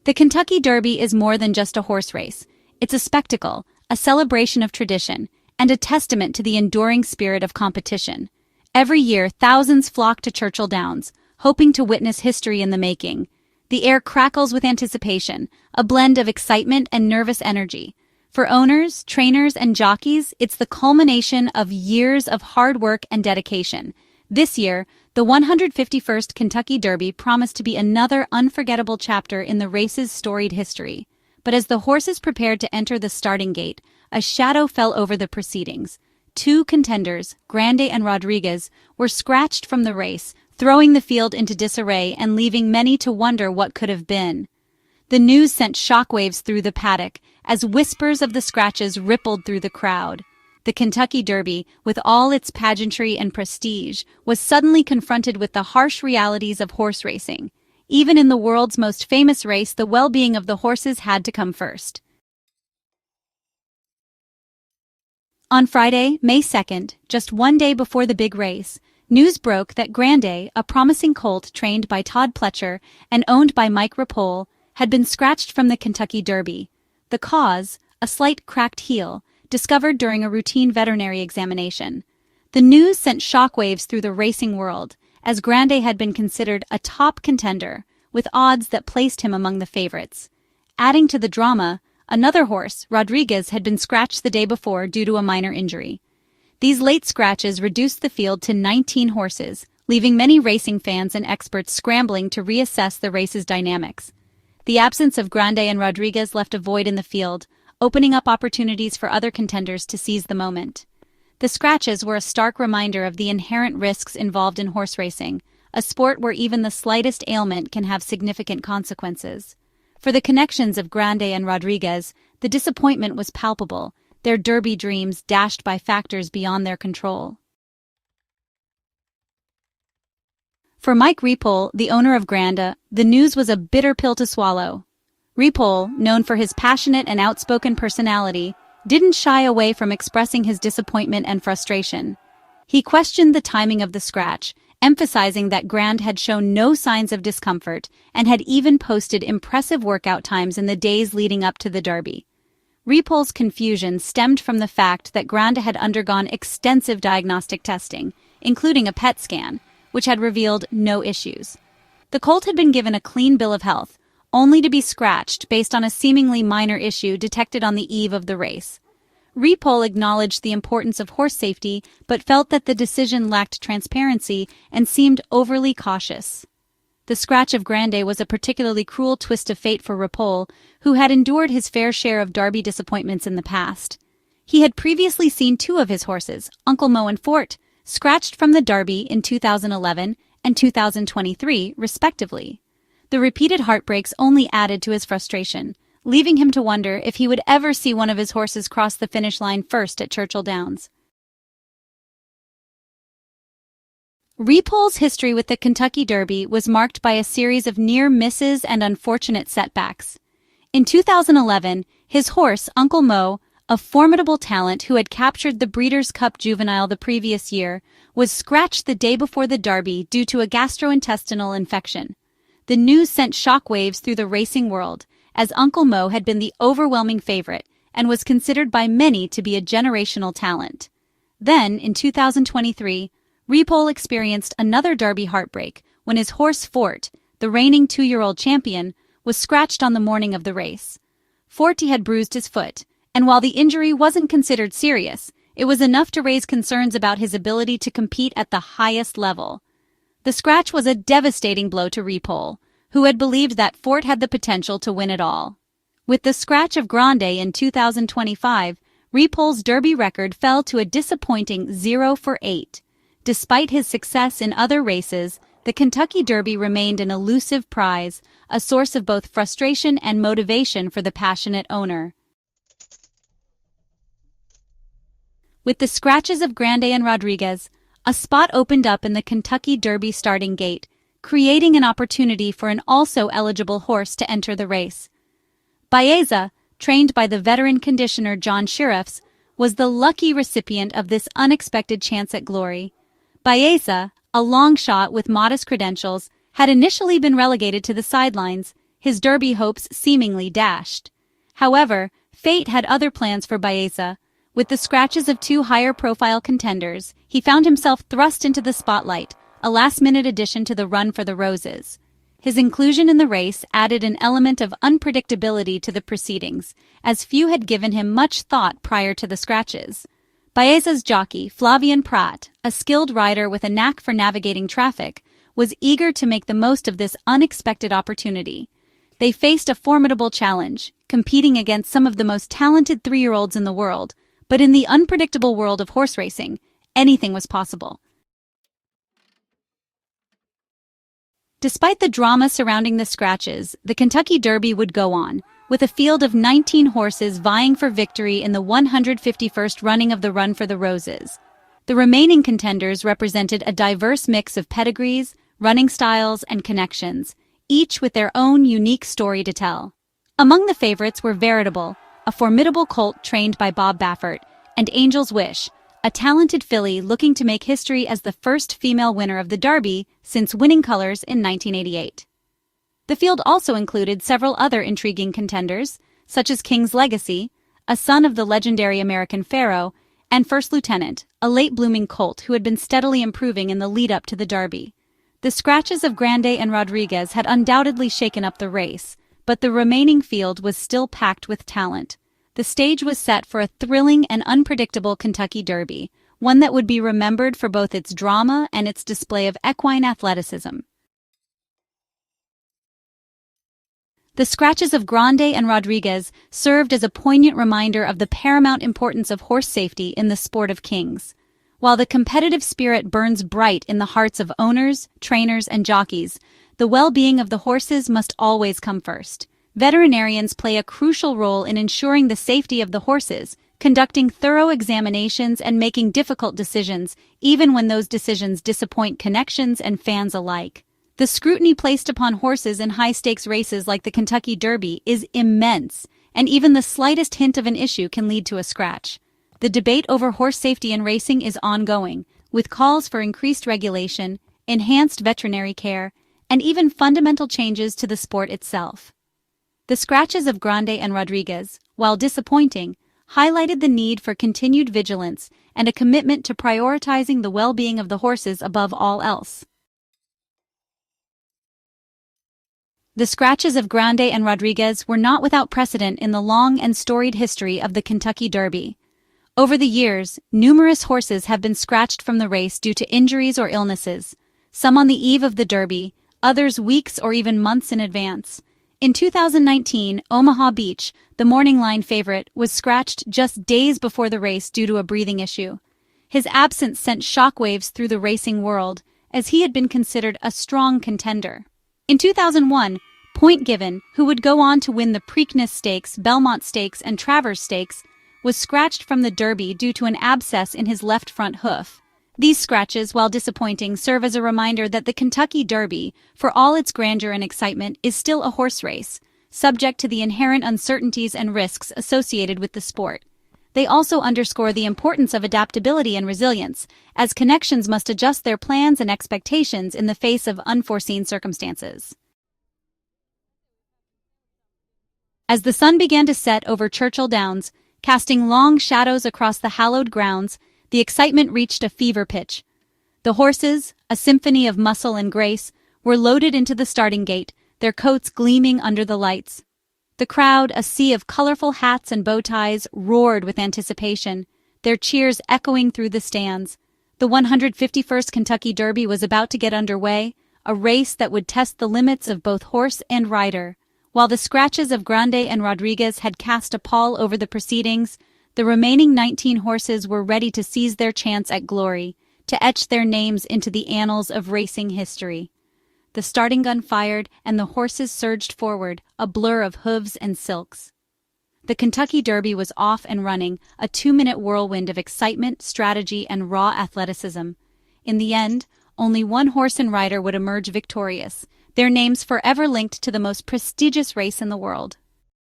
The Kentucky Derby is more than just a horse race. It's a spectacle, a celebration of tradition, and a testament to the enduring spirit of competition. Every year, thousands flock to Churchill Downs, hoping to witness history in the making. The air crackles with anticipation, a blend of excitement and nervous energy. For owners, trainers, and jockeys, it's the culmination of years of hard work and dedication. This year, the 151st Kentucky Derby promised to be another unforgettable chapter in the race's storied history. But as the horses prepared to enter the starting gate, a shadow fell over the proceedings. Two contenders, Grande and Rodriguez, were scratched from the race, throwing the field into disarray and leaving many to wonder what could have been. The news sent shockwaves through the paddock as whispers of the scratches rippled through the crowd. The Kentucky Derby, with all its pageantry and prestige, was suddenly confronted with the harsh realities of horse racing. Even in the world's most famous race, the well-being of the horses had to come first. On Friday, May 2nd, just one day before the big race, news broke that Grande, a promising colt trained by Todd Pletcher and owned by Mike Repole, had been scratched from the Kentucky Derby. The cause, a slight cracked heel, discovered during a routine veterinary examination. The news sent shockwaves through the racing world, as Grande had been considered a top contender, with odds that placed him among the favorites. Adding to the drama, another horse, Rodriguez, had been scratched the day before due to a minor injury. These late scratches reduced the field to 19 horses, leaving many racing fans and experts scrambling to reassess the race's dynamics. The absence of Grande and Rodriguez left a void in the field, opening up opportunities for other contenders to seize the moment. The scratches were a stark reminder of the inherent risks involved in horse racing, a sport where even the slightest ailment can have significant consequences. For the connections of Grande and Rodriguez, the disappointment was palpable, their derby dreams dashed by factors beyond their control. For Mike Repole, the owner of Grande, the news was a bitter pill to swallow. Repole, known for his passionate and outspoken personality, didn't shy away from expressing his disappointment and frustration. He questioned the timing of the scratch, emphasizing that Grande had shown no signs of discomfort and had even posted impressive workout times in the days leading up to the Derby. Repole's confusion stemmed from the fact that Grande had undergone extensive diagnostic testing, including a PET scan, which had revealed no issues. The colt had been given a clean bill of health, only to be scratched based on a seemingly minor issue detected on the eve of the race. Repole acknowledged the importance of horse safety, but felt that the decision lacked transparency and seemed overly cautious. The scratch of Grande was a particularly cruel twist of fate for Repole, who had endured his fair share of Derby disappointments in the past. He had previously seen two of his horses, Uncle Mo and Fort, scratched from the Derby in 2011 and 2023, respectively. The repeated heartbreaks only added to his frustration, leaving him to wonder if he would ever see one of his horses cross the finish line first at Churchill Downs. Repole's history with the Kentucky Derby was marked by a series of near misses and unfortunate setbacks. In 2011, his horse, Uncle Mo, a formidable talent who had captured the Breeders' Cup Juvenile the previous year, was scratched the day before the Derby due to a gastrointestinal infection. The news sent shockwaves through the racing world, as Uncle Mo had been the overwhelming favorite and was considered by many to be a generational talent. Then, in 2023, Repole experienced another Derby heartbreak when his horse Fort, the reigning 2-year-old champion, was scratched on the morning of the race. Forty had bruised his foot, and while the injury wasn't considered serious, it was enough to raise concerns about his ability to compete at the highest level. The scratch was a devastating blow to Repole, who had believed that Fort had the potential to win it all. With the scratch of Grande in 2025, Repole's Derby record fell to a disappointing 0-for-8. Despite his success in other races, the Kentucky Derby remained an elusive prize, a source of both frustration and motivation for the passionate owner. With the scratches of Grande and Rodriguez, a spot opened up in the Kentucky Derby starting gate, creating an opportunity for an also eligible horse to enter the race. Baeza, trained by the veteran conditioner John Shirreffs, was the lucky recipient of this unexpected chance at glory. Baeza, a long shot with modest credentials, had initially been relegated to the sidelines, his Derby hopes seemingly dashed. However, fate had other plans for Baeza. With the scratches of two higher-profile contenders, he found himself thrust into the spotlight, a last-minute addition to the run for the roses. His inclusion in the race added an element of unpredictability to the proceedings, as few had given him much thought prior to the scratches. Baeza's jockey, Flavien Prat, a skilled rider with a knack for navigating traffic, was eager to make the most of this unexpected opportunity. They faced a formidable challenge, competing against some of the most talented 3-year-olds in the world, but in the unpredictable world of horse racing, anything was possible. Despite the drama surrounding the scratches, the Kentucky Derby would go on, with a field of 19 horses vying for victory in the 151st running of the Run for the Roses. The remaining contenders represented a diverse mix of pedigrees, running styles, and connections, each with their own unique story to tell. Among the favorites were Veritable, a formidable colt trained by Bob Baffert, and Angel's Wish, a talented filly looking to make history as the first female winner of the Derby since winning colors in 1988. The field also included several other intriguing contenders, such as King's Legacy, a son of the legendary American Pharaoh, and First Lieutenant, a late-blooming colt who had been steadily improving in the lead-up to the Derby. The scratches of Grande and Rodriguez had undoubtedly shaken up the race, but the remaining field was still packed with talent. The stage was set for a thrilling and unpredictable Kentucky Derby, one that would be remembered for both its drama and its display of equine athleticism. The scratches of Grande and Rodriguez served as a poignant reminder of the paramount importance of horse safety in the sport of kings. While the competitive spirit burns bright in the hearts of owners, trainers, and jockeys, the well-being of the horses must always come first. Veterinarians play a crucial role in ensuring the safety of the horses, conducting thorough examinations and making difficult decisions, even when those decisions disappoint connections and fans alike. The scrutiny placed upon horses in high-stakes races like the Kentucky Derby is immense, and even the slightest hint of an issue can lead to a scratch. The debate over horse safety in racing is ongoing, with calls for increased regulation, enhanced veterinary care, and even fundamental changes to the sport itself. The scratches of Grande and Rodriguez, while disappointing, highlighted the need for continued vigilance and a commitment to prioritizing the well-being of the horses above all else. The scratches of Grande and Rodriguez were not without precedent in the long and storied history of the Kentucky Derby. Over the years, numerous horses have been scratched from the race due to injuries or illnesses, some on the eve of the Derby, others weeks or even months in advance. In 2019, Omaha Beach, the morning line favorite, was scratched just days before the race due to a breathing issue. His absence sent shockwaves through the racing world, as he had been considered a strong contender. In 2001, Point Given, who would go on to win the Preakness Stakes, Belmont Stakes, and Travers Stakes, was scratched from the Derby due to an abscess in his left front hoof. These scratches, while disappointing, serve as a reminder that the Kentucky Derby, for all its grandeur and excitement, is still a horse race, subject to the inherent uncertainties and risks associated with the sport. They also underscore the importance of adaptability and resilience, as connections must adjust their plans and expectations in the face of unforeseen circumstances. As the sun began to set over Churchill Downs, casting long shadows across the hallowed grounds, the excitement reached a fever pitch. The horses, a symphony of muscle and grace, were loaded into the starting gate, their coats gleaming under the lights. The crowd, a sea of colorful hats and bow ties, roared with anticipation, their cheers echoing through the stands. The 151st Kentucky Derby was about to get underway, a race that would test the limits of both horse and rider. While the scratches of Grande and Rodriguez had cast a pall over the proceedings, the remaining 19 horses were ready to seize their chance at glory, to etch their names into the annals of racing history. The starting gun fired, and the horses surged forward, a blur of hooves and silks. The Kentucky Derby was off and running, a 2-minute whirlwind of excitement, strategy, and raw athleticism. In the end, only one horse and rider would emerge victorious, their names forever linked to the most prestigious race in the world.